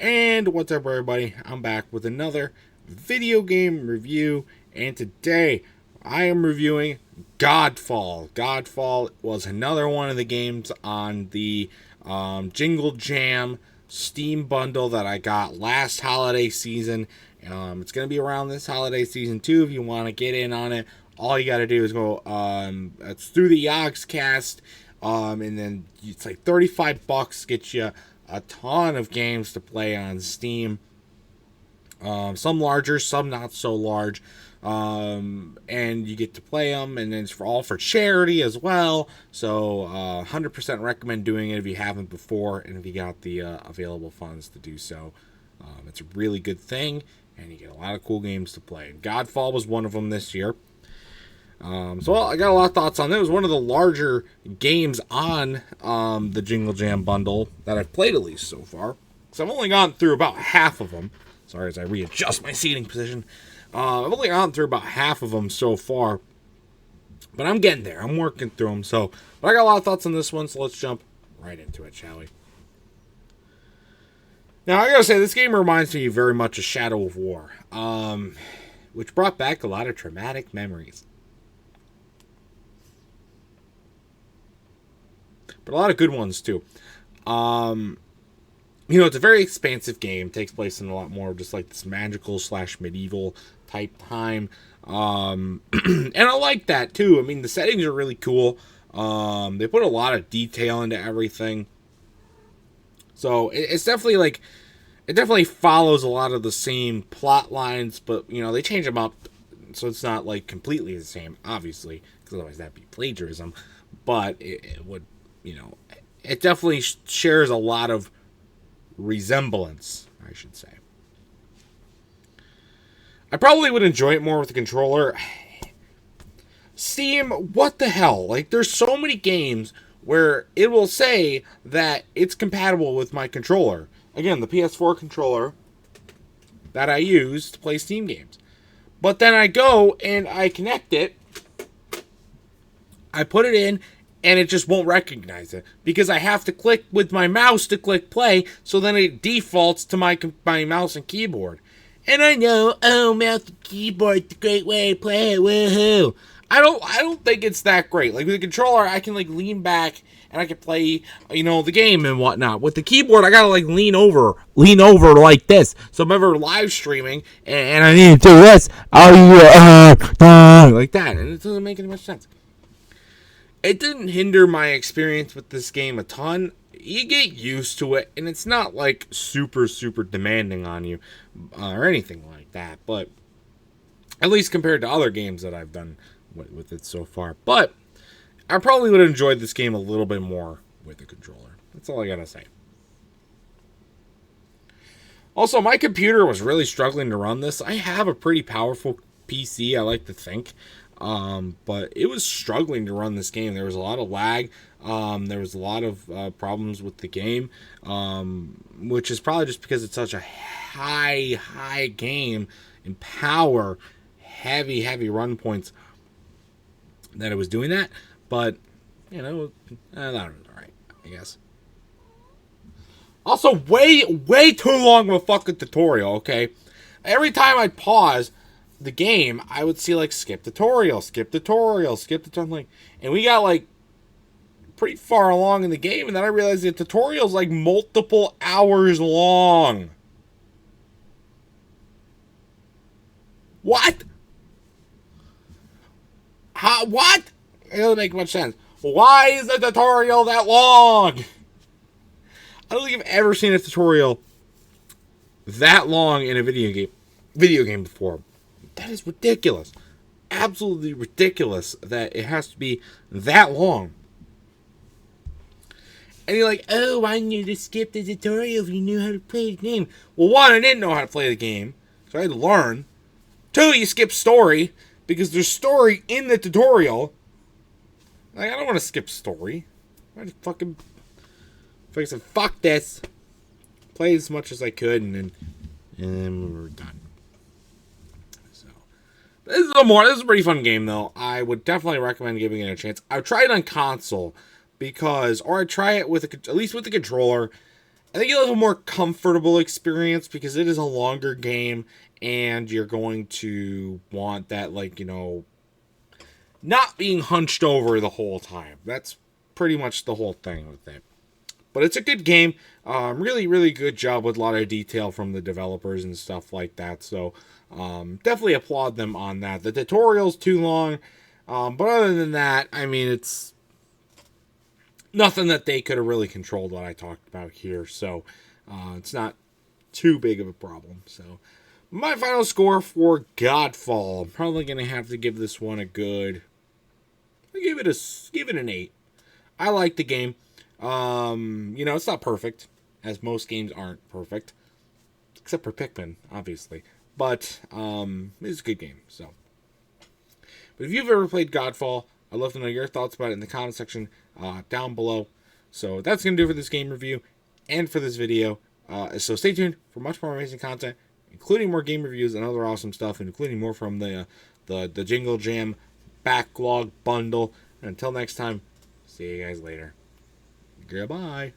And what's up, everybody? I'm back with another video game review, and today I am reviewing Godfall. Godfall was another one of the games on the Jingle Jam Steam bundle that I got last holiday season. It's going to be around this holiday season too. If you want to get in on it, all you got to do is go it's through the Yogscast, and then it's like $35, gets you a ton of games to play on Steam. Some larger, some not so large. And you get to play them, and then it's all for charity as well. So 100% recommend doing it if you haven't before, and if you got the available funds to do so. It's a really good thing, and you get a lot of cool games to play. And Godfall was one of them this year. So I got a lot of thoughts on it. It was one of the larger games on the Jingle Jam bundle that I've played, at least so far. So I've only gone through about half of them. Sorry, as I readjust my seating position. I've only gone through about half of them so far. But I'm getting there. I'm working through them. But I got a lot of thoughts on this one, so let's jump right into it, shall we? Now, I gotta say, this game reminds me very much of Shadow of War, which brought back a lot of traumatic memories. But a lot of good ones, too. It's a very expansive game. It takes place in a lot more of just like this magical / medieval type time. And I like that, too. I mean, the settings are really cool. They put a lot of detail into everything. So it's definitely like, it definitely follows a lot of the same plot lines, but, they change them up. So it's not like completely the same, obviously, because otherwise that'd be plagiarism. But it would, it definitely shares a lot of resemblance, I should say. I probably would enjoy it more with the controller. Steam, what the hell? Like, there's so many games where it will say that it's compatible with my controller. Again, the PS4 controller that I use to play Steam games. But then I go and I connect it, I put it in, and it just won't recognize it. Because I have to click with my mouse to click play, so then it defaults to my mouse and keyboard. And I know, mouse and keyboard's a great way to play it, woohoo! I don't think it's that great. Like, with the controller, I can, like, lean back, and I can play, the game and whatnot. With the keyboard, I gotta, like, lean over like this. So if I'm ever live streaming, and I need to do this, like that. And it doesn't make any much sense. It didn't hinder my experience with this game a ton. You get used to it, and it's not, like, super, super demanding on you, or anything like that. But, at least compared to other games that I've done with it so far. But, I probably would have enjoyed this game a little bit more with the controller. That's all I gotta say. Also, my computer was really struggling to run this. I have a pretty powerful PC, I like to think. But it was struggling to run this game. There was a lot of lag. There was a lot of problems with the game, which is probably just because it's such a high game in power, heavy run points that it was doing that. But, that was alright, I guess. Also, way too long of a fucking tutorial, okay? Every time I'd pause the game, I would see, like, skip tutorial, like, and we got, like, pretty far along in the game, and then I realized the tutorial's, like, multiple hours long. What? What? It doesn't make much sense. Why is the tutorial that long? I don't think I've ever seen a tutorial that long in a video game before. That is ridiculous. Absolutely ridiculous that it has to be that long. And you're like, why didn't you just skip the tutorial if you knew how to play the game? Well, one, I didn't know how to play the game, so I had to learn. Two, you skip story, because there's story in the tutorial. Like, I don't want to skip story. I just fucking said, fuck this. Play as much as I could, and then we were done. This is a pretty fun game, though. I would definitely recommend giving it a chance. I've tried it on console, or I try it with at least with the controller, I think you'll have a more comfortable experience because it is a longer game and you're going to want that, like, you know, not being hunched over the whole time. That's pretty much the whole thing with it. But it's a good game. Really, really good job with a lot of detail from the developers and stuff like that. So definitely applaud them on that. The tutorial's too long. But other than that, I mean, it's nothing that they could have really controlled what I talked about here. So it's not too big of a problem. So my final score for Godfall. I'm probably going to have to give this one a good... I give it an 8. I like the game. You know, it's not perfect, as most games aren't perfect, except for Pikmin, obviously. But it's a good game. So, but if you've ever played Godfall, I'd love to know your thoughts about it in the comment section down below. So that's gonna do it for this game review and for this video. So stay tuned for much more amazing content, including more game reviews and other awesome stuff, including more from the Jingle Jam backlog bundle. And until next time, see you guys later. Goodbye.